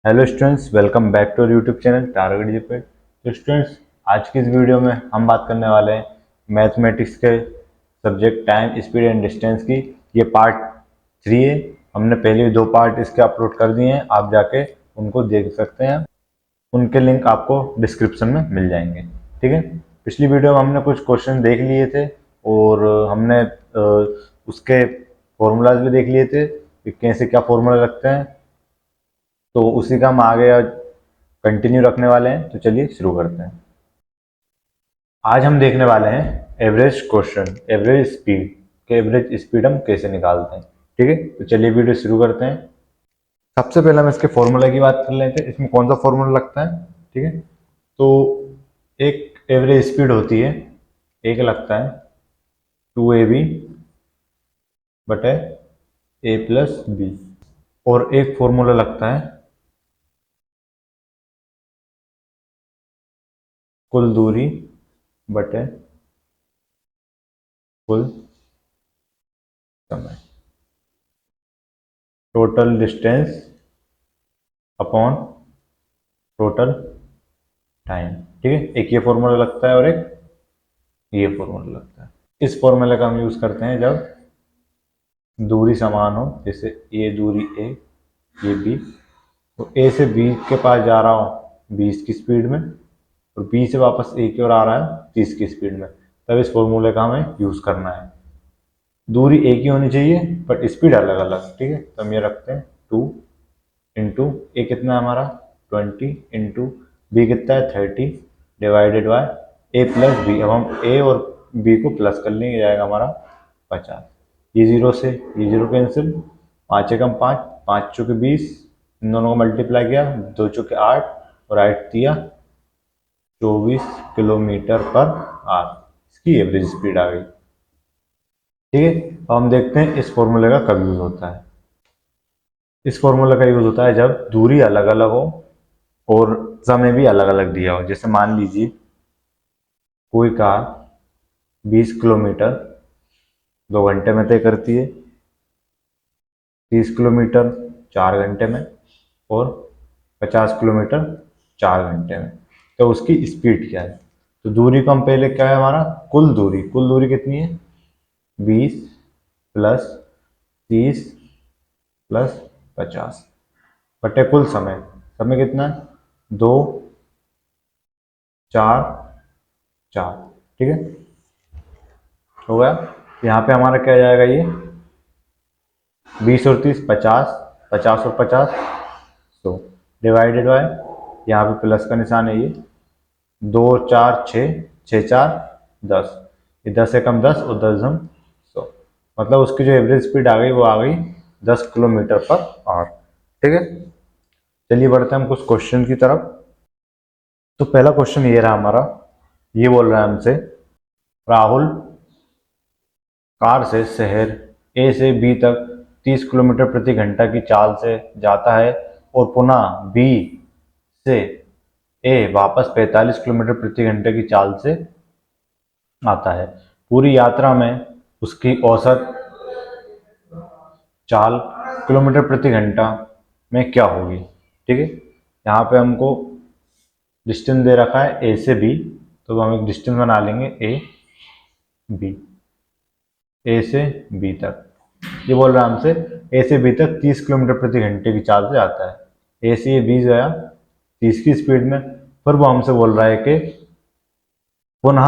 Hello students, welcome back to YouTube channel target GPAT. तो students, आज की इस वीडियो में हम बात करने वाले हैं मैथमेटिक्स के subject time speed and distance की। ये पार्ट 3 है। हमने पहले 2 पार्ट इसके अपलोड कर दिए हैं, आप जाके उनको देख सकते हैं। उनके लिंक आपको डिस्क्रिप्शन में मिल जाएंगे। ठीक है। पिछली वीडियो में हमने कुछ क्वेश्चन देख लिए थे और हमने उसके फॉर्मूलाज भी देख लिए थे कि कैसे क्या फॉर्मूला लगते हैं। तो उसी का हम आगे कंटिन्यू रखने वाले हैं। तो चलिए शुरू करते हैं। आज हम देखने वाले हैं एवरेज क्वेश्चन, एवरेज स्पीड के एवरेज स्पीड हम कैसे निकालते हैं। ठीक है, तो चलिए वीडियो शुरू करते हैं। सबसे पहले हम इसके फॉर्मूला की बात कर लेते हैं। इसमें कौन सा फॉर्मूला लगता है। ठीक है, तो एक एवरेज स्पीड होती है, एक लगता है 2ab बटे a प्लस बी, और एक फॉर्मूला लगता है कुल दूरी बटे कुल समय, total distance upon total time. ठीक है, एक ये फॉर्मूला लगता है और एक ये फॉर्मूला लगता है। इस फॉर्मूले का हम यूज करते हैं जब दूरी समान हो, जैसे ये दूरी ए, ये बी, तो ए से बी के पास जा रहा हूँ 20 की स्पीड में और बी से वापस ए की ओर आ रहा है 30 की स्पीड में, तब इस फॉर्मूले का हमें यूज करना है। दूरी एक ही होनी चाहिए बट स्पीड अलग अलग। ठीक है, तो हम ये रखते हैं 2 इंटू ए कितना है हमारा 20 इंटू बी कितना है 30 divided by A plus B. अब हम ए और बी को प्लस कर लेंगे, जाएगा हमारा 50। ये जीरो से ये जीरो कैंसिल, 5 एकम 5, 5 चौके 20, इन दोनों को मल्टीप्लाई किया, 2 चौके 8 और 8 दिया 24 किलोमीटर पर आवर। इसकी एवरेज स्पीड आ गई। ठीक है, अब हम देखते हैं इस फॉर्मूले का कब यूज होता है। इस फॉर्मूला का यूज होता है जब दूरी अलग अलग हो और समय भी अलग अलग दिया हो। जैसे मान लीजिए कोई कार 20 किलोमीटर 2 घंटे में तय करती है, 30 किलोमीटर 4 घंटे में और 50 किलोमीटर 4 घंटे में, तो उसकी स्पीड क्या है। तो दूरी को हम पहले क्या है हमारा कुल दूरी कितनी है 20 प्लस 30 प्लस 50 बटे कुल समय। समय कितना है 2 4 4। ठीक है, हो गया। यहाँ पे हमारा क्या जाएगा, ये 20 और 30 50, 50 और 50 100 डिवाइडेड बाय, यहाँ पे प्लस का निशान है, ये 2 और 4 6, 6 4 10, ये 10 एकम 10 और 10 हम 100। मतलब उसकी जो एवरेज स्पीड आ गई वो आ गई 10 किलोमीटर पर आवर। ठीक है, चलिए बढ़ते हैं हम कुछ क्वेश्चन की तरफ। तो पहला क्वेश्चन ये रहा हमारा। ये बोल रहा है हमसे, राहुल कार से शहर ए से बी तक 30 किलोमीटर प्रति घंटा की चाल से जाता है और पुनः बी से ए वापस 45 किलोमीटर प्रति घंटे की चाल से आता है। पूरी यात्रा में उसकी औसत चाल किलोमीटर प्रति घंटा में क्या होगी। ठीक है, यहाँ पे हमको डिस्टेंस दे रखा है ए से बी, तो हम एक डिस्टेंस बना लेंगे ए बी, ए से बी तक। ये बोल रहा है हमसे ए से बी तक 30 किलोमीटर प्रति घंटे की चाल से आता है। ए से ये बी गया 30 की स्पीड में, फिर वो हमसे बोल रहा है कि पुनः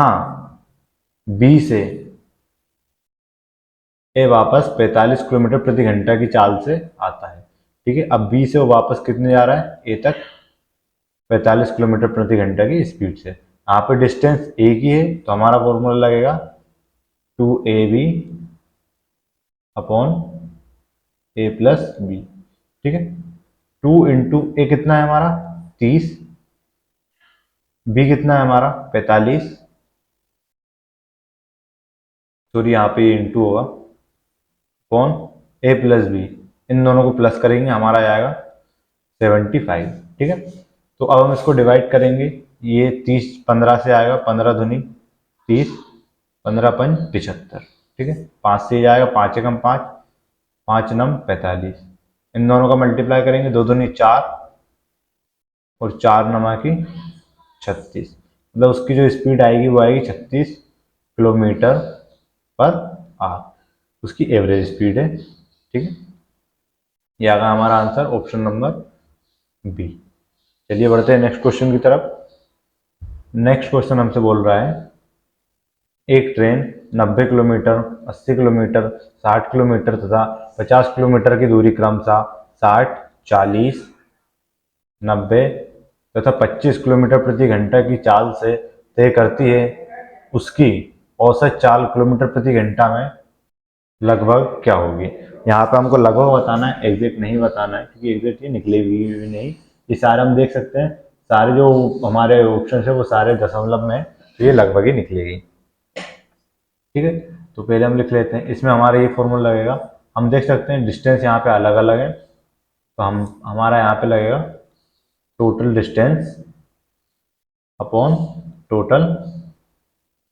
बी से ए वापस 45 किलोमीटर प्रति घंटा की चाल से आता है। ठीक है, अब बी से वो वापस कितने जा रहा है ए तक 45 किलोमीटर प्रति घंटा की स्पीड से। यहाँ पे डिस्टेंस एक ही है तो हमारा फॉर्मूला लगेगा 2ab अपॉन ए प्लस बी। ठीक है, 2 इंटू ए कितना है हमारा 30, बी कितना है हमारा 45, सॉरी यहाँ पे इंटू होगा, अपॉन ए प्लस बी, इन दोनों को प्लस करेंगे हमारा आएगा 75। ठीक है, तो अब हम इसको डिवाइड करेंगे। ये 30 15 से आएगा, 15 दूनी 30, 15 पंच 75। ठीक है, 5 से जाएगा, 5 एकम 5, 5 नम 45, इन दोनों का मल्टीप्लाई करेंगे, 2 दूनी 4, और 4 नमा की 36, मतलब उसकी जो स्पीड आएगी वो आएगी 36 किलोमीटर पर आवर, उसकी एवरेज स्पीड है। ठीक है, ये आ गया हमारा आंसर ऑप्शन नंबर बी। चलिए बढ़ते हैं नेक्स्ट क्वेश्चन की तरफ। नेक्स्ट क्वेश्चन हमसे बोल रहा है एक ट्रेन 90 किलोमीटर, 80 किलोमीटर, 60 किलोमीटर तथा 50 किलोमीटर की दूरी क्रमशः 60, 40, 90 तथा 25 किलोमीटर प्रति घंटा की चाल से तय करती है। उसकी औसत चाल किलोमीटर प्रति घंटा में लगभग क्या होगी। यहाँ पे हमको लगभग बताना है, एग्जैक्ट नहीं बताना है, क्योंकि एग्जैक्ट ये निकलेगी भी नहीं। ये सारे हम देख सकते हैं, सारे जो हमारे ऑप्शन है वो सारे दशमलव में है, तो ये लगभग ही निकलेगी। ठीक है, तो पहले हम लिख लेते हैं, इसमें हमारा ये फॉर्मूला लगेगा। हम देख सकते हैं डिस्टेंस यहाँ पे अलग अलग है, तो हम हमारा यहाँ पे लगेगा total distance upon total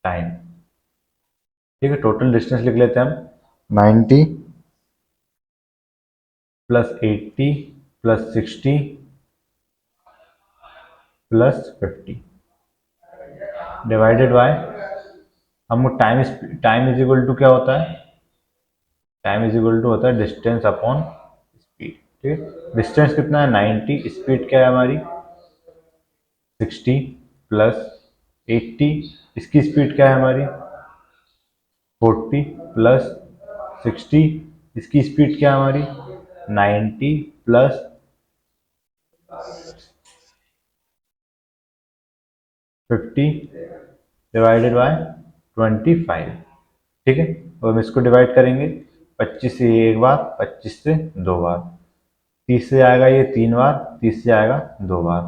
time. ठीक है, टोटल डिस्टेंस लिख लेते हैं हम 90 plus 80 plus 60 plus 50 divided by, हमको टाइम इज इक्वल टू क्या होता है, टाइम इज इक्वल टू होता है डिस्टेंस अपॉन स्पीड। ठीक है, डिस्टेंस कितना है 90, स्पीड क्या है हमारी 60 प्लस 80, इसकी स्पीड क्या है हमारी 40 प्लस 60, इसकी स्पीड क्या है हमारी 90 प्लस 50 डिवाइडेड बाय 25। ठीक है, तो हम इसको डिवाइड करेंगे 25 से एक बार, 25 से दो बार, 30 से आएगा ये तीन बार, 30 से आएगा दो बार,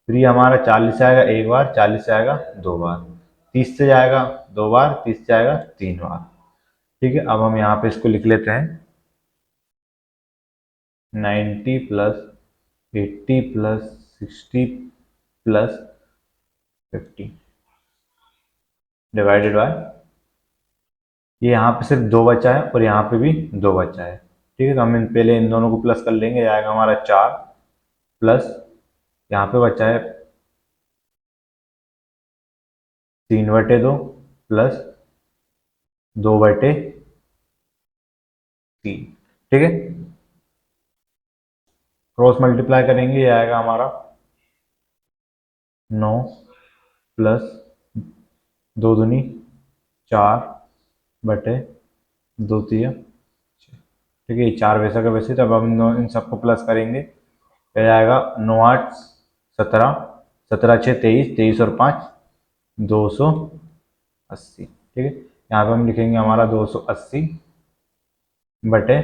फिर ये हमारा 40 से आएगा एक बार, 40 से आएगा दो बार, 30 से जाएगा दो बार, 30 से आएगा तीन बार। ठीक है, अब हम यहाँ पे इसको लिख लेते हैं 90 plus 80 plus 60 plus 50 divided by, ये यहाँ पे सिर्फ दो बचा है और यहाँ पे भी दो बचा है। ठीक है, तो हम पहले इन दोनों को प्लस कर लेंगे, ये आएगा हमारा 4 प्लस यहाँ पे बचा है 3/2 प्लस 2/3। ठीक है, क्रॉस मल्टीप्लाई करेंगे, ये आएगा हमारा 9 प्लस 2 दूनी 4/2 ठीक है, ये 4 वैसा का वैसे, तब हम इन सबको प्लस करेंगे, फिर आएगा 9 8 17, 17 6 23, 23 और 5 280। ठीक है, यहाँ पे हम लिखेंगे हमारा 280 बटे,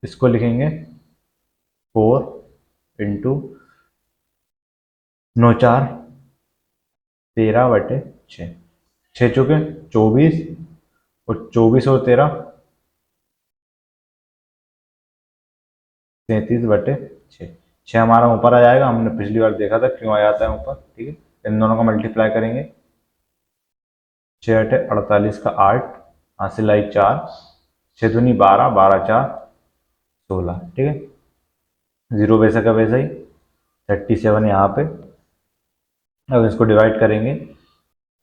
इसको लिखेंगे 4 × 9 4 13/6, 6 चौके 24 और 24 और 13 33/6। 6 हमारा ऊपर आ जाएगा, हमने पिछली बार देखा था क्यों आ जाता है ऊपर। ठीक है, इन दोनों का मल्टीप्लाई करेंगे, 6 × 8 = 48 का 8, हासिल आई 4, 6 दूनी 12, 12 4 16। ठीक है, 0 वैसा का वैसा ही, 37 यहाँ पे। अब इसको डिवाइड करेंगे,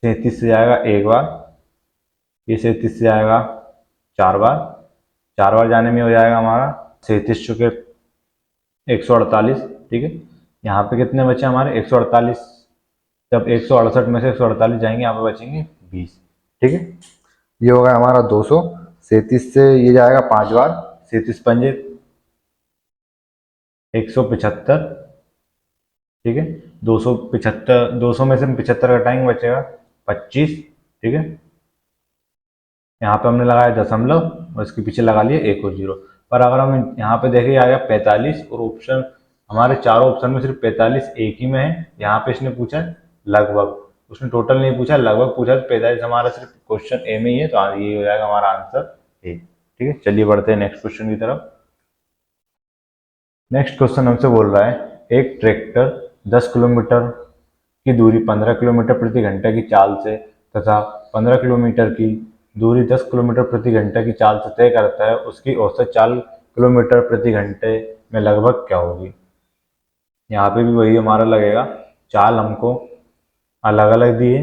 37 से जाएगा एक बार, ये 37 से आएगा चार बार, चार बार जाने में हो जाएगा हमारा 37 चुके 148। ठीक है, यहाँ पे कितने बचे हमारे 148, जब 168 में से 148 जाएंगे यहाँ पे बचेंगे 20। ठीक है, ये होगा हमारा 200, 37 से ये जाएगा पांच बार, 37 × 5 175। ठीक है, 275, 200 में से 75 घटाएंगे बचेगा 25। ठीक है, यहाँ पे हमने लगाया दशमलव और इसके पीछे लगा लिया एक और जीरो। पर अगर हम यहाँ पे देखें आ गया 45, और ऑप्शन हमारे चारों ऑप्शन में सिर्फ 45 एक ही में है। यहाँ पे इसने पूछा लगभग, उसने टोटल नहीं पूछा, लगभग पूछा, तो 45 हमारा सिर्फ क्वेश्चन ए में ही है, तो ये हो जाएगा हमारा आंसर ए। ठीक है, चलिए बढ़ते हैं नेक्स्ट क्वेश्चन की तरफ। नेक्स्ट क्वेश्चन हमसे बोल रहा है एक ट्रैक्टर 10 किलोमीटर की दूरी 15 किलोमीटर प्रति घंटा की चाल से तथा 15 किलोमीटर की दूरी 10 किलोमीटर प्रति घंटा की चाल से तय करता है, उसकी औसत चाल किलोमीटर प्रति घंटे में लगभग क्या होगी। यहाँ पे भी वही हमारा लगेगा, चाल हमको अलग अलग दिए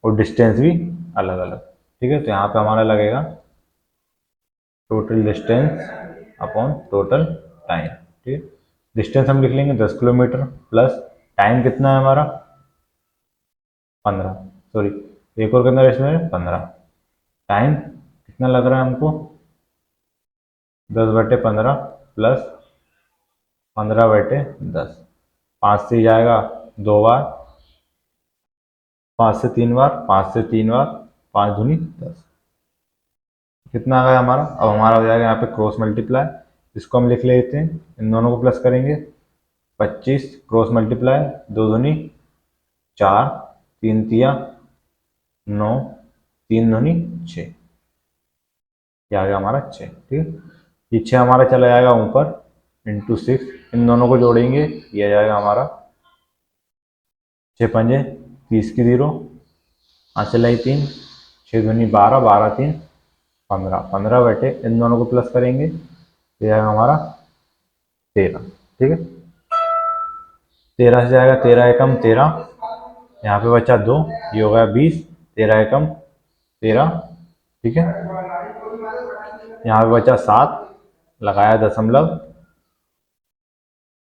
और डिस्टेंस भी अलग अलग। ठीक है, तो यहाँ पे हमारा लगेगा total distance upon total time. ठीक है, डिस्टेंस हम लिख लेंगे 10 किलोमीटर प्लस टाइम कितना है हमारा 15, सॉरी एक और कितना इसमें 15, टाइम कितना लग रहा है हमको 10/15 प्लस 15/10, 5 से जाएगा 2 बार, 5 से 3 बार, 5 से 3 बार, 5 दूनी 10, कितना आ गया हमारा। अब हमारा हो जाएगा यहाँ पे क्रॉस मल्टीप्लाई, इसको हम लिख लेते हैं, इन दोनों को प्लस करेंगे, 25 क्रॉस मल्टीप्लाई 2 दूनी 4, 3 तिया 9, 3 दूनी 6, ये आ गया हमारा 6। ठीक है, ये 6 हमारा चला जाएगा ऊपर इंटू 6, इन दोनों को जोड़ेंगे, ये आ जाएगा हमारा 6 पंजे 30 की 0, 5 चलाई 3, 6 दूनी 12, 12 3 15, 15 इन दोनों को प्लस करेंगे, ये आएगा हमारा 13। ठीक है, 13 से जाएगा 13 एकम 13, यहाँ पे बचा 2, ये हो गया 20, 13 एकम 13। ठीक है, यहाँ पे बचा 7, लगाया दशमलव,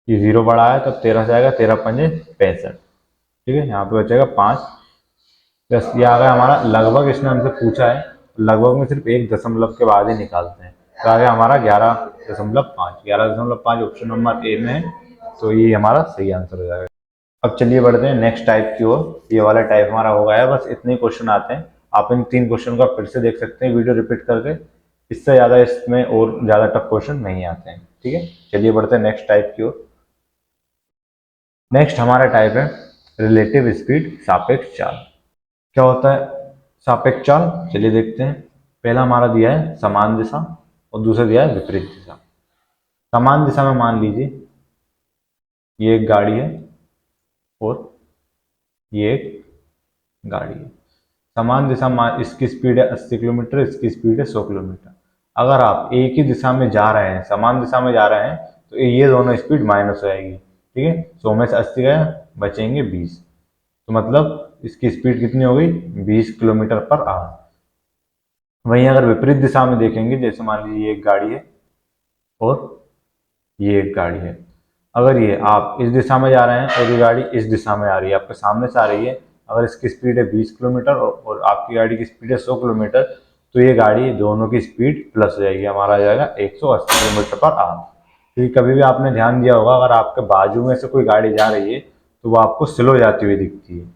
ये 0 बढ़ा है तब 13 से आएगा 13 पंजे 65। ठीक है, यहाँ पे बचेगा 5 प्लस ये आ गया हमारा लगभग, इसने हमसे पूछा है लगभग में सिर्फ एक दशमलव के बाद ही निकालते हैं, तो आ गया हमारा 11.5, 11.5 ऑप्शन नंबर ए में है, तो ये हमारा सही आंसर हो जाएगा। अब चलिए बढ़ते हैं नेक्स्ट टाइप की ओर। ये वाला टाइप हमारा हो गया है, बस इतने क्वेश्चन आते हैं, आप इन 3 क्वेश्चन का फिर से देख सकते हैं वीडियो रिपीट करके, इससे ज़्यादा इसमें और ज़्यादा टफ क्वेश्चन नहीं आते हैं। ठीक है, चलिए बढ़ते हैं नेक्स्ट टाइप की ओर। नेक्स्ट हमारा टाइप है रिलेटिव स्पीड सापेक्ष चाल। क्या होता है सापेक्ष चाल, चलिए देखते हैं। पहला हमारा दिया है समान दिशा और दूसरा दिया है विपरीत दिशा। समान दिशा में मान लीजिए ये एक गाड़ी है और ये एक गाड़ी है, समान दिशा इसकी स्पीड है 80 किलोमीटर, इसकी स्पीड है 100 किलोमीटर। अगर आप एक ही दिशा में जा रहे हैं, समान दिशा में जा रहे हैं, तो ये दोनों स्पीड माइनस हो जाएगी। ठीक है, 100 में से 80 गए, बचेंगे 20, तो मतलब इसकी स्पीड कितनी हो गई 20 किलोमीटर पर आवर। वहीं अगर विपरीत दिशा में देखेंगे, जैसे मान लीजिए ये एक गाड़ी है और ये एक गाड़ी है, अगर ये आप इस दिशा में जा रहे हैं और ये गाड़ी इस दिशा में आ रही है, आपके सामने से आ रही है, अगर इसकी स्पीड है 20 किलोमीटर और आपकी गाड़ी की स्पीड है 100 किलोमीटर, तो ये गाड़ी दोनों की स्पीड प्लस हो जाएगी, हमारा आ जाएगा 180 किलोमीटर पर आवर। क्योंकि कभी भी आपने ध्यान दिया होगा, अगर आपके बाजू में से कोई गाड़ी जा रही है तो वो आपको स्लो जाती हुई दिखती है,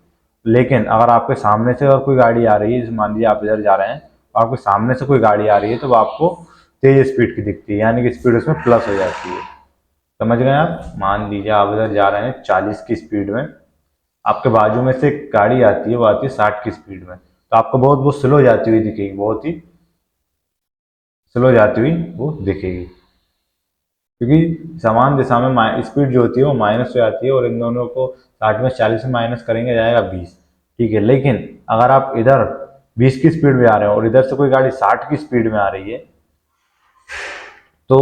लेकिन अगर आपके सामने से अगर कोई गाड़ी आ रही है, जैसे मान लीजिए आप इधर जा रहे हैं और आपके सामने से कोई गाड़ी आ रही है, तो वो आपको तेज स्पीड की दिखती है, यानी कि स्पीड उसमें प्लस हो जाती है। समझ गए आप। मान लीजिए आप इधर जा रहे हैं 40 की स्पीड में, आपके बाजू में से एक गाड़ी आती है, वो आती है 60 की स्पीड में, तो आपको बहुत स्लो जाती हुई दिखेगी, बहुत ही स्लो जाती हुई वो दिखेगी, क्योंकि समान दिशा में स्पीड जो होती है वो माइनस हो जाती है, और इन दोनों को 60 में 40 में माइनस करेंगे जाएगा 20। ठीक है, लेकिन अगर आप इधर 20 की स्पीड में आ रहे हैं और इधर से कोई गाड़ी 60 की स्पीड में आ रही है, तो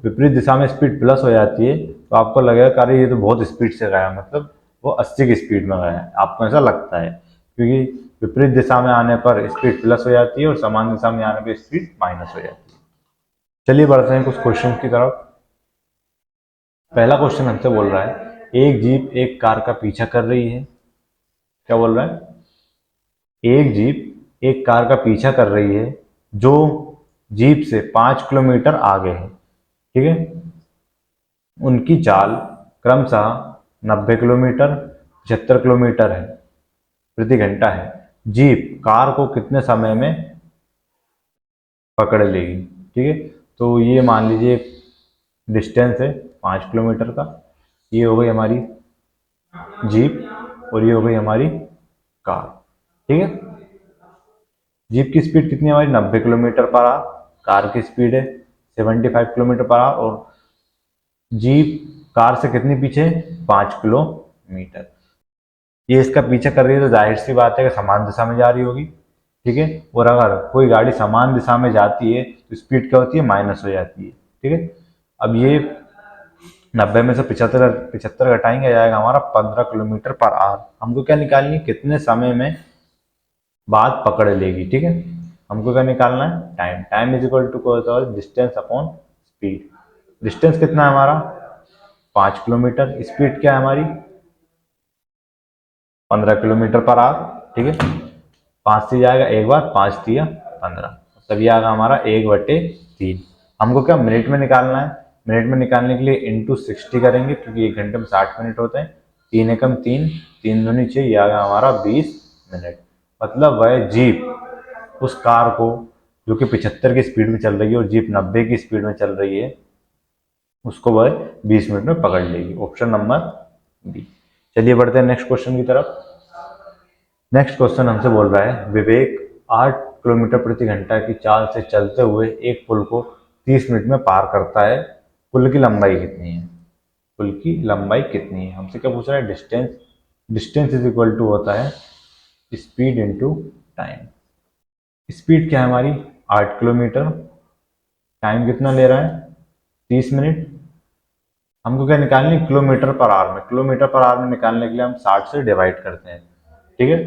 विपरीत दिशा में स्पीड प्लस हो जाती है, तो आपको लगेगा कि अरे ये तो बहुत स्पीड से गया, मतलब वो 80 की स्पीड में गया है, आपको ऐसा लगता है, क्योंकि विपरीत दिशा में आने पर स्पीड प्लस हो जाती है और समान दिशा में आने पर स्पीड माइनस हो जाती है। चलिए बढ़ते हैं कुछ क्वेश्चन की तरफ। पहला क्वेश्चन हमसे बोल रहा है एक जीप एक कार का पीछा कर रही है। क्या बोल रहा है, एक जीप एक कार का पीछा कर रही है जो जीप से 5 किलोमीटर आगे है। ठीक है, उनकी चाल क्रमशः 90 किलोमीटर, 75 किलोमीटर है प्रति घंटा है। जीप कार को कितने समय में पकड़ लेगी। ठीक है, तो ये मान लीजिए डिस्टेंस है 5 किलोमीटर का, ये हो गई हमारी जीप और ये हो गई हमारी कार। ठीक है, जीप की स्पीड कितनी है हमारी 90 किलोमीटर पर आवर, कार की स्पीड है 75 किलोमीटर पर आवर, और जीप कार से कितनी पीछे 5 किलोमीटर। ये इसका पीछा कर रही है, तो जाहिर सी बात है कि समान दिशा में जा रही होगी। ठीक है, और अगर कोई गाड़ी समान दिशा में जाती है तो स्पीड क्या होती है माइनस हो जाती है। ठीक है, अब ये 90 में से 75 75 घटाएंगे, आ जाएगा हमारा 15 किलोमीटर पर आवर। हमको क्या निकालनी है, कितने समय में बात पकड़ लेगी, ठीक है। हमको क्या निकालना है, time. Time is equal to क्या होता है, डिस्टेंस अपॉन स्पीड। डिस्टेंस कितना है हमारा, 5 किलोमीटर। स्पीड क्या है हमारी, 15 किलोमीटर पर आवर, ठीक है। 5 से जाएगा एक बार, 5 दिया 15, तभी आएगा हमारा 1/3। हमको क्या मिनट में निकालना है, मिनट में निकालने के लिए इंटू 60 करेंगे, क्योंकि 1 घंटे में 60 मिनट होते हैं। 3 एकम 3, 3 दूनी 6, ये आ गया हमारा 20 मिनट। मतलब वह जीप उस कार को, जो कि 75 की स्पीड में चल रही है और जीप 90 की स्पीड में चल रही है, उसको वह 20 मिनट में पकड़ लेगी। Option number B. चलिए बढ़ते हैं नेक्स्ट क्वेश्चन की तरफ। नेक्स्ट क्वेश्चन हमसे बोल रहा है, विवेक 8 किलोमीटर प्रति घंटा की चाल से चलते हुए एक पुल को 30 मिनट में पार करता है। पुल की लंबाई कितनी है, पुल की लंबाई कितनी है। हमसे क्या पूछ रहा है, distance. Distance is equal to होता है स्पीड इंटू टाइम। स्पीड क्या है हमारी, 8 किलोमीटर। टाइम कितना ले रहा है, 30 मिनट। हमको क्या निकालनी, किलोमीटर पर आवर में। किलोमीटर पर आवर में निकालने के लिए हम 60 से डिवाइड करते हैं, ठीक है।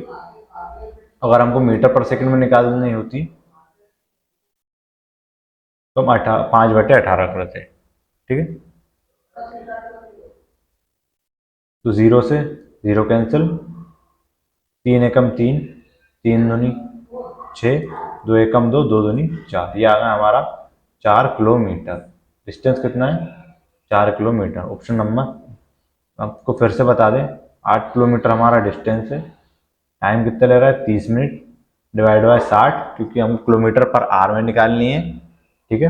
अगर हमको मीटर पर सेकंड में निकालनी होती तो हम 5/18 करते, ठीक है। तो 0 से 0 कैंसिल, 3 एकम 3, 3 दूनी 6, 2 एकम 2, 2 दूनी 4, ये आ गया हमारा 4 किलोमीटर। डिस्टेंस कितना है, 4 किलोमीटर। ऑप्शन नंबर, आपको फिर से बता दें, 8 किलोमीटर हमारा डिस्टेंस है। टाइम कितना ले रहा है, 30 मिनट, डिवाइड बाय 60, क्योंकि हम किलोमीटर पर आवर में निकालनी है, ठीक है।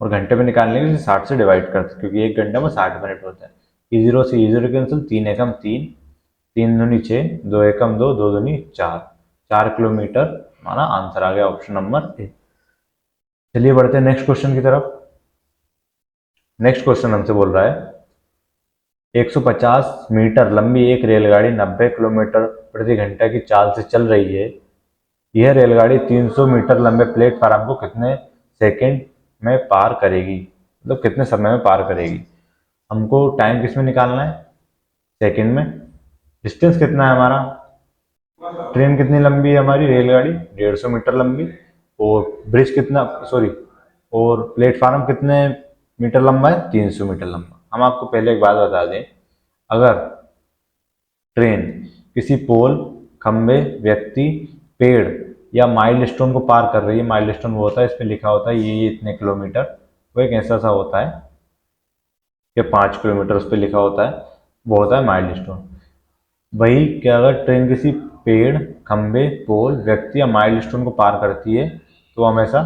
और घंटे में निकालने के लिए 60 से डिवाइड करते, क्योंकि 1 घंटे में 60 मिनट होता है। ई जीरो से ई जीरो कैंसिल, 3 एकम 3, 3 दूनी 6, 2 एकम 2, 2 दूनी 4, 4 किलोमीटर हमारा आंसर आ गया, ऑप्शन नंबर ए। चलिए बढ़ते हैं नेक्स्ट क्वेश्चन की तरफ। नेक्स्ट क्वेश्चन हमसे बोल रहा है, 150 मीटर लंबी एक रेलगाड़ी 90 किलोमीटर प्रति घंटे की चाल से चल रही है। यह रेलगाड़ी 300 मीटर लंबे प्लेटफार्म को कितने सेकंड में पार करेगी, मतलब कितने समय में पार करेगी। हमको टाइम किस में निकालना है, सेकंड में। डिस्टेंस कितना है हमारा, ट्रेन कितनी लंबी है हमारी, रेलगाड़ी 150 मीटर लंबी। और ब्रिज कितना, सॉरी, और प्लेटफार्म कितने मीटर लंबा है, 300 मीटर लंबा। हम आपको पहले एक बात बता दें, अगर ट्रेन किसी पोल, खंबे, व्यक्ति, पेड़ या माइलस्टोन को पार कर रही है, माइलस्टोन वो होता है, इस पे लिखा होता है ये इतने किलोमीटर, वो एक ऐसा सा होता है कि 5 किलोमीटर उस पर लिखा होता है, वो होता है माइलस्टोन। वही कि अगर ट्रेन किसी पेड़, खंबे, पोल, व्यक्ति या माइलस्टोन को पार करती है, तो हमेशा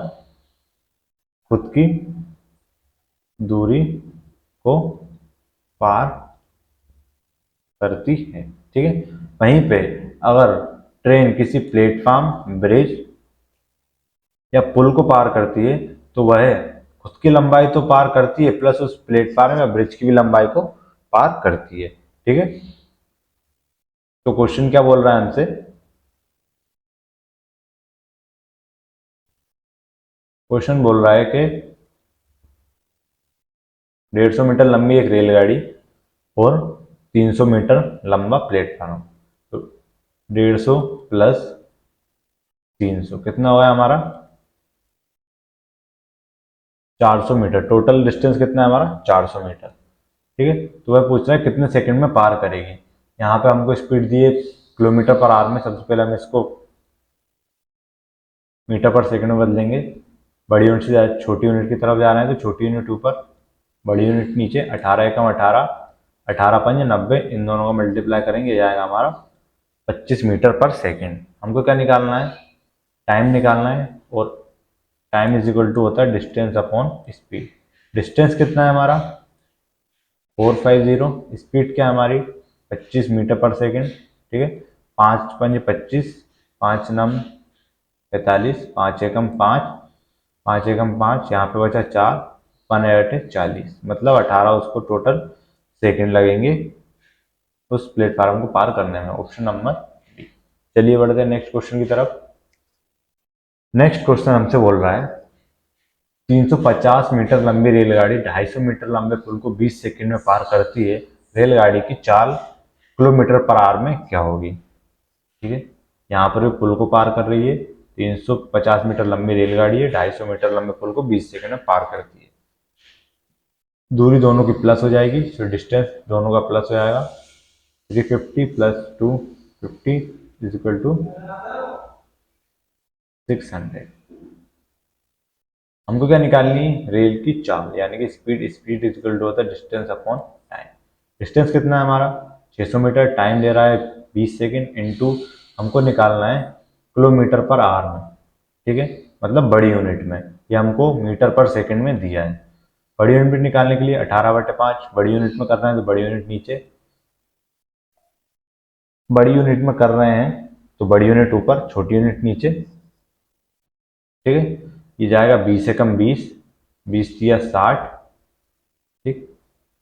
खुद की दूरी को पार करती है, ठीक है। वहीं पे अगर ट्रेन किसी प्लेटफॉर्म, ब्रिज या पुल को पार करती है, तो वह खुद की लंबाई तो पार करती है, प्लस उस प्लेटफॉर्म या ब्रिज की भी लंबाई को पार करती है, ठीक है। तो क्वेश्चन क्या बोल रहा है हमसे, क्वेश्चन बोल रहा है कि 150 मीटर लंबी एक रेलगाड़ी और 300 मीटर लंबा प्लेटफॉर्म, तो 150 प्लस 300 कितना हुआ हमारा, 400 मीटर। टोटल डिस्टेंस कितना है हमारा, 400 मीटर, ठीक है। तो वह पूछ रहा है कितने सेकंड में पार करेगी। यहाँ पे हमको स्पीड दी है किलोमीटर पर आवर में, सबसे पहले हम इसको मीटर पर सेकंड में बदलेंगे। बड़ी यूनिट से छोटी यूनिट की तरफ जा रहे हैं, तो छोटी यूनिट ऊपर, बड़ी यूनिट नीचे। 18 एकम 18, 18 पंज 90, इन दोनों का मल्टीप्लाई करेंगे, जाएगा हमारा 25 मीटर पर सेकंड। हमको क्या निकालना है, टाइम निकालना है। और टाइम इज इक्वल टू होता है डिस्टेंस अपॉन स्पीड। डिस्टेंस कितना है हमारा, 450। स्पीड क्या है हमारी, 25 मीटर पर सेकंड, ठीक है। 5 पंज 25, 5 नम 45, 5 एकम 5, 5 एकम 5, यहाँ पे बचा 4, 5 40, मतलब 18 उसको टोटल सेकंड लगेंगे उस प्लेटफार्म को पार करने में, ऑप्शन नंबर डी। चलिए बढ़ते हैं नेक्स्ट क्वेश्चन की तरफ। नेक्स्ट क्वेश्चन हमसे बोल रहा है, 350 मीटर लंबी रेलगाड़ी 250 मीटर लंबे पुल को 20 सेकंड में पार करती है। रेलगाड़ी की चाल किलोमीटर पर आवर में क्या होगी? ठीक है, यहाँ पर भी पुल को पार कर रही है। 350 मीटर लंबी रेलगाड़ी है, 250 मीटर लंबे पुल को 20 सेकंड में पार करती है। दूरी दोनों की प्लस हो जाएगी, तो डिस्टेंस दोनों का प्लस हो जाएगा। 350 प्लस 250 इज इक्वल टू 600। हमको क्या निकालनी है? रेल की चाल, यानी कि speed. Speed is equal to होता है डिस्टेंस अपॉन टाइम। डिस्टेंस कितना है हमारा? 600 मीटर। टाइम दे रहा है 20 सेकंड, इनटू हमको निकालना है किलोमीटर पर आवर में। ठीक है, मतलब बड़ी यूनिट में। ये हमको मीटर पर सेकंड में दिया है। बड़ी यूनिट निकालने के लिए 18/5 बड़ी यूनिट में कर रहे हैं, तो बड़ी यूनिट नीचे, बड़ी यूनिट में कर रहे हैं तो बड़ी यूनिट ऊपर, छोटी यूनिट नीचे। ठीक है, ये जाएगा 20 एकम 20, 20 दिया 60। ठीक,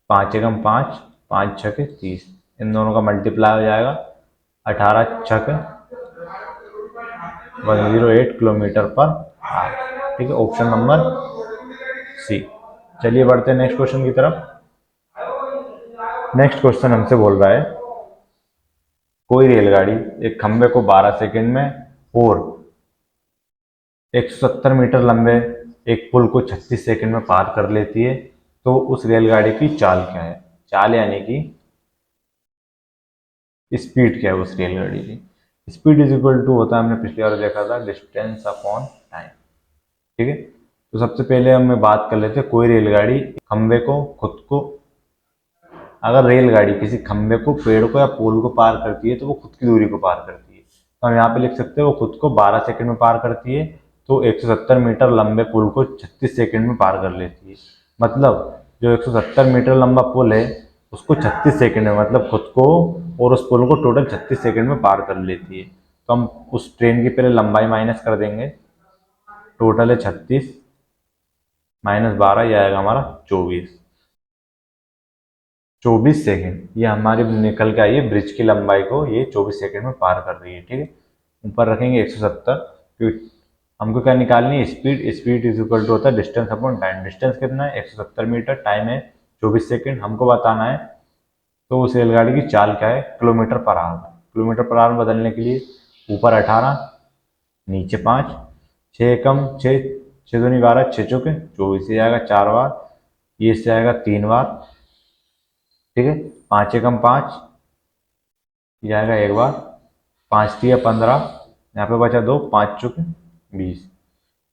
5 एकम 5, 5 छके 30, इन दोनों का मल्टीप्लाई हो जाएगा। 18 छके 108 किलोमीटर पर आवर। ठीक है, ऑप्शन नंबर सी। चलिए बढ़ते हैं नेक्स्ट क्वेश्चन की तरफ। नेक्स्ट क्वेश्चन हमसे बोल रहा है, कोई रेलगाड़ी एक खंबे को 12 सेकंड में और 170 मीटर लंबे एक पुल को 36 सेकंड में पार कर लेती है, तो उस रेलगाड़ी की चाल क्या है? चाल यानी कि स्पीड क्या है उस रेलगाड़ी की? स्पीड इज इक्वल टू होता है, हमने पिछली बार देखा था, डिस्टेंस अपॉन टाइम। ठीक है, तो सबसे पहले हम बात कर लेते हैं, कोई रेलगाड़ी खंबे को खुद को, अगर रेलगाड़ी किसी खंबे को, पेड़ को या पोल को पार करती है तो वो खुद की दूरी को पार करती है। तो हम यहाँ पे लिख सकते हैं वो खुद को 12 सेकंड में पार करती है, तो 170 मीटर लंबे पुल को 36 सेकंड में पार कर लेती है। मतलब जो 170 मीटर लंबा पुल है उसको 36 सेकंड में, मतलब खुद को और उस पुल को टोटल 36 सेकंड में पार कर लेती है। तो हम उस ट्रेन की पहले लंबाई माइनस कर देंगे। टोटल है 36 माइनस 12, ये आएगा हमारा 24 सेकंड। ये हमारी निकल के आई है ब्रिज की लंबाई को, ये 24 सेकंड में पार कर रही है। ठीक है, ऊपर रखेंगे 170, क्योंकि हमको क्या निकालनी है? Speed. Speed is equal to होता है डिस्टेंस अपॉन टाइम। डिस्टेंस कितना है? 170 मीटर। टाइम है 24 सेकंड। हमको बताना है तो उस रेलगाड़ी की चाल क्या है? Kilometre per our. Kilometre per our बदलने के लिए ऊपर 18, नीचे 5, 6 एकम 6, 6 दूनी 12, 6 चौके 24, से आएगा 4 बार, ये से आएगा 3 बार। ठीक है, 5 एकम 5, ये आएगा 1 बार, 5 दिया 15, यहाँ पे बचा 2, 5 चौके 20।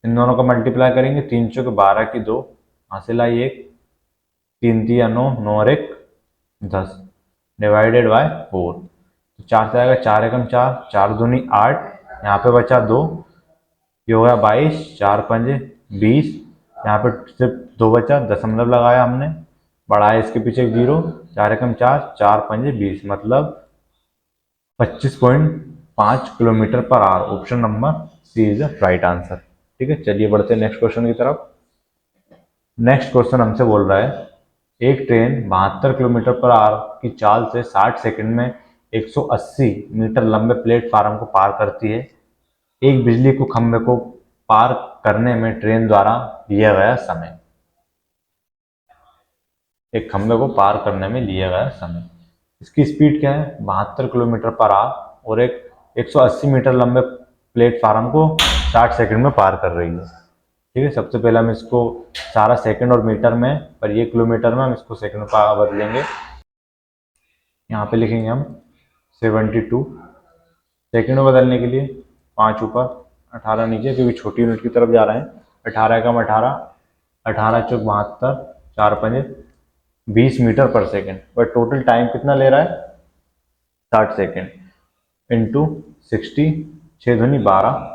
इन दोनों का मल्टीप्लाई करेंगे, 3 चौके 12 की 2, हासिल आई 1, 3 दिया 9, 9 और 1 10, डिवाइडेड बाय 4। तो 4 से आएगा 4 एकम 4, 4 दूनी 8, यहाँ पे बचा 2, ये हो गया 22, 4 पंजे 20, यहाँ पे सिर्फ 2 बचा, दशमलव लगाया हमने, बढ़ाया इसके पीछे 0, 4 एकम 4, 4 पंजे 20, मतलब 25.5 kilometre per hour. Option number C is the right answer. ठीक है, चलिए बढ़ते हैं नेक्स्ट क्वेश्चन की तरफ। नेक्स्ट क्वेश्चन हमसे बोल रहा है, एक ट्रेन 72 किलोमीटर पर आवर की चाल से 60 सेकंड में 180 मीटर लंबे प्लेटफार्म को पार करती है। एक बिजली को खंभे को पार करने में ट्रेन द्वारा लिया गया समय। एक खंभे को पार करने में लिया गया समय, इसकी स्पीड क्या है? 72 किलोमीटर पर आवर, और एक 180 मीटर लंबे प्लेटफार्म को 60 सेकंड में पार कर रही है। ठीक है, सबसे पहले हम इसको सारा सेकंड और मीटर में, पर ये किलोमीटर में, हम इसको सेकंड में बदलेंगे। यहाँ पे लिखेंगे हम 72। सेकंड में बदलने के लिए 5 ऊपर 18 नीचे, क्योंकि छोटी यूनिट की तरफ जा रहे हैं। 18 एकम 18, 18 चौक 72, 4 पंजे 20 मीटर पर सेकंड। पर टोटल टाइम कितना ले रहा है? 60 सेकंड इंटू 60, 6 दूनी 12,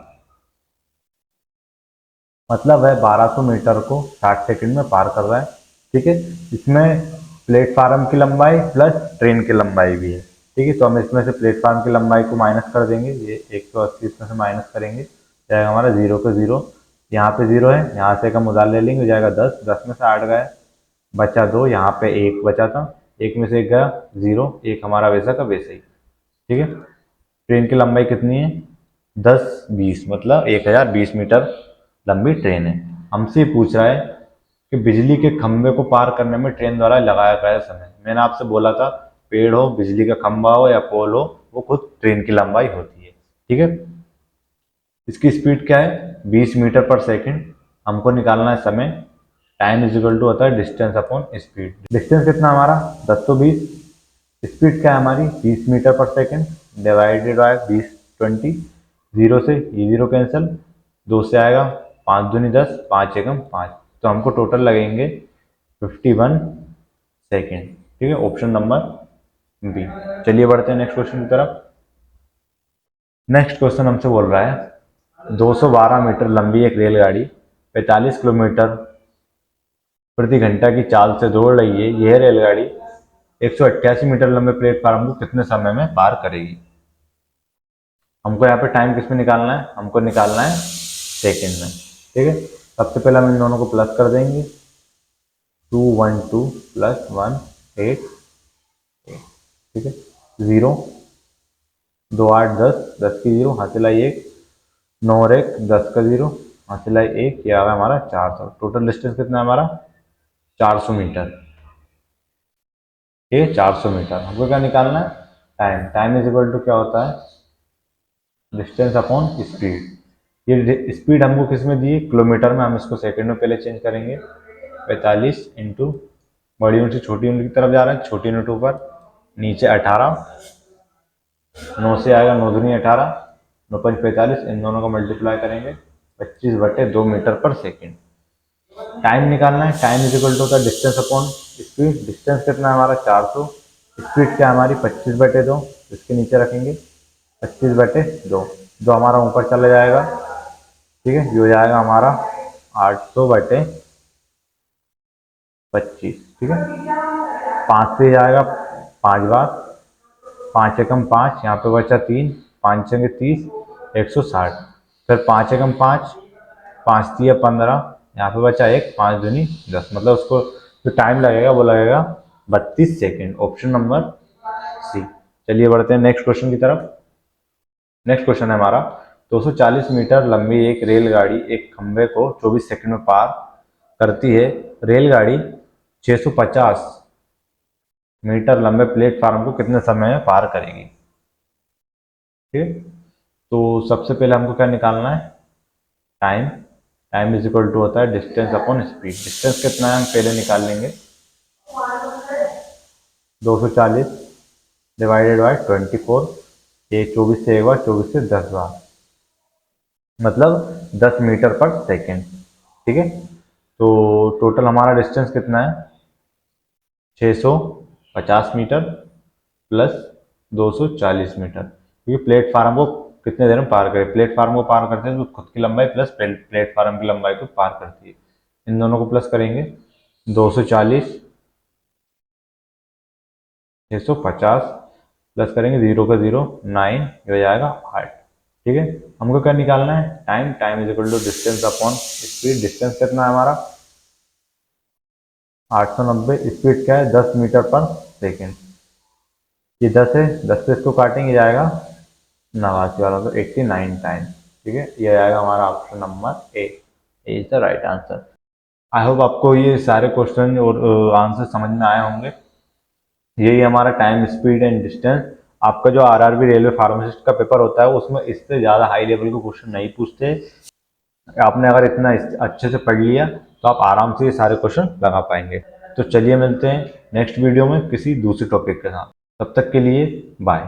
मतलब है 1200 मीटर को 60 सेकंड में पार कर रहा है। ठीक है, इसमें प्लेटफार्म की लंबाई प्लस ट्रेन की लंबाई भी है। ठीक है, तो हम इसमें से प्लेटफार्म की लंबाई को माइनस कर देंगे, ये 180 इसमें से माइनस करेंगे, जाएगा हमारा 0 को 0, यहाँ पे 0 है, यहाँ से हम उधार ले लेंगे, हो जाएगा 10, 10 में से 8 गए, बचा 2, यहाँ पे 1 बचा था, 1 में से 1 गया 0, 1 हमारा वैसा का वैसा ही। ठीक है, ट्रेन की लंबाई कितनी है? 10 20, मतलब 1020 मीटर लंबी ट्रेन है। हमसे ये पूछ रहा है कि बिजली के खंभे को पार करने में ट्रेन द्वारा लगाया गया समय। मैंने आपसे बोला था पेड़ हो, बिजली का खंभा हो या पोल हो, वो खुद ट्रेन की लंबाई होती है। ठीक है, इसकी स्पीड क्या है 20 मीटर पर सेकंड। हमको निकालना है समय। टाइम इज इक्वल टू होता है डिस्टेंस अपॉन स्पीड। डिस्टेंस कितना हमारा 10 तो 20, स्पीड क्या है हमारी 20 मीटर पर सेकंड डिवाइडेड बाय 20 जीरो से ये जीरो कैंसिल, 2 से आएगा 5 दूनी 10, 5 एकम 5, तो हमको टोटल लगेंगे 51 सेकेंड। ठीक है, ऑप्शन नंबर बी। चलिए बढ़ते हैं नेक्स्ट क्वेश्चन की तरफ। नेक्स्ट क्वेश्चन हमसे बोल रहा है 212 मीटर लंबी एक रेलगाड़ी 45 किलोमीटर प्रति घंटा की चाल से दौड़ रही है। यह रेलगाड़ी 188 मीटर लंबे प्लेटफार्म को कितने समय में पार करेगी। हमको यहाँ पे टाइम किसमें निकालना है, हमको निकालना है सेकेंड में। ठीक है, सबसे पहले हम इन दोनों को प्लस कर देंगे, 212 प्लस 1 8। ठीक है, 0 2 8 10, 10 की 0 हासिल आई 1, 9 और 1 10 का 0 हासिल आई 1, ये आ गया हमारा 400। टोटल डिस्टेंस कितना है हमारा 400 मीटर। ठीक है, 400 मीटर। हमको क्या निकालना है time. Time is equal to क्या होता है डिस्टेंस अपॉन स्पीड। ये स्पीड हमको किस में दी है किलोमीटर में, हम इसको सेकंड में पहले चेंज करेंगे। 45 इंटू बड़ी यूनिट से छोटी यूनिट की तरफ जा रहे हैं, छोटी यूनिट ऊपर नीचे 18, 9 से आएगा 9 दूनी 18, 9 5 45, इन दोनों का मल्टीप्लाई करेंगे 25/2 मीटर पर सेकेंड। टाइम निकालना है। टाइम इज इक्वल टू होता है डिस्टेंस अपॉन स्पीड। डिस्टेंस कितना है हमारा 400, स्पीड क्या हमारी 25/2, इसके नीचे रखेंगे 25/2, जो हमारा ऊपर चला जाएगा। ठीक है, ये हो जाएगा हमारा 800/25। ठीक है, 5 से जाएगा 5 बार, 5 एकम 5, यहाँ पे बचा 3, 5 छंगे 30, 160, फिर 5 एकम 5, 5 तिया 15, यहाँ पे बचा 1, 5 दूनी 10, मतलब उसको जो टाइम लगेगा वो लगेगा 32 सेकेंड। ऑप्शन नंबर सी। चलिए बढ़ते हैं नेक्स्ट क्वेश्चन की तरफ। नेक्स्ट क्वेश्चन है हमारा 240 मीटर लंबी एक रेलगाड़ी एक खंभे को 24 सेकंड में पार करती है। रेलगाड़ी 650 मीटर लंबे प्लेटफार्म को कितने समय में पार करेगी। ठीक है, तो सबसे पहले हमको क्या निकालना है time. Time is equal to होता है डिस्टेंस अपॉन स्पीड। डिस्टेंस कितना है हम पहले निकाल लेंगे, 240 डिवाइडेड बाय 24, ये 24 से एक बार, 24 से 10 बार, मतलब 10 मीटर पर सेकेंड। ठीक है, तो टोटल हमारा डिस्टेंस कितना है 650 मीटर प्लस 240 मीटर, क्योंकि प्लेटफार्म को कितने देर में पार करें। प्लेटफार्म को पार करते हैं तो खुद की लंबाई प्लस प्लेटफार्म की लंबाई को पार करती है। इन दोनों को प्लस करेंगे 240 650 प्लस करेंगे 0 का 0 9, ये हो जाएगा 8। ठीक है, हमको क्या निकालना है time. Time is equal to distance upon speed. Distance कितना है हमारा 890, स्पीड क्या है 10 मीटर पर सेकेंड। ये 10 है, 10 से इसको काटेंगे जाएगा 89 वाला, तो 89 टाइम। ठीक है, ये आएगा हमारा option number A is the right answer. I hope आपको ये सारे क्वेश्चन और आंसर समझ में आए होंगे। यही हमारा टाइम स्पीड एंड डिस्टेंस। आपका जो आरआरबी रेलवे फार्मासिस्ट का पेपर होता है उसमें इससे ज़्यादा हाई लेवल के क्वेश्चन नहीं पूछते। आपने अगर इतना अच्छे से पढ़ लिया तो आप आराम से ये सारे क्वेश्चन लगा पाएंगे। तो चलिए मिलते हैं नेक्स्ट वीडियो में किसी दूसरे टॉपिक के साथ। तब तक के लिए बाय।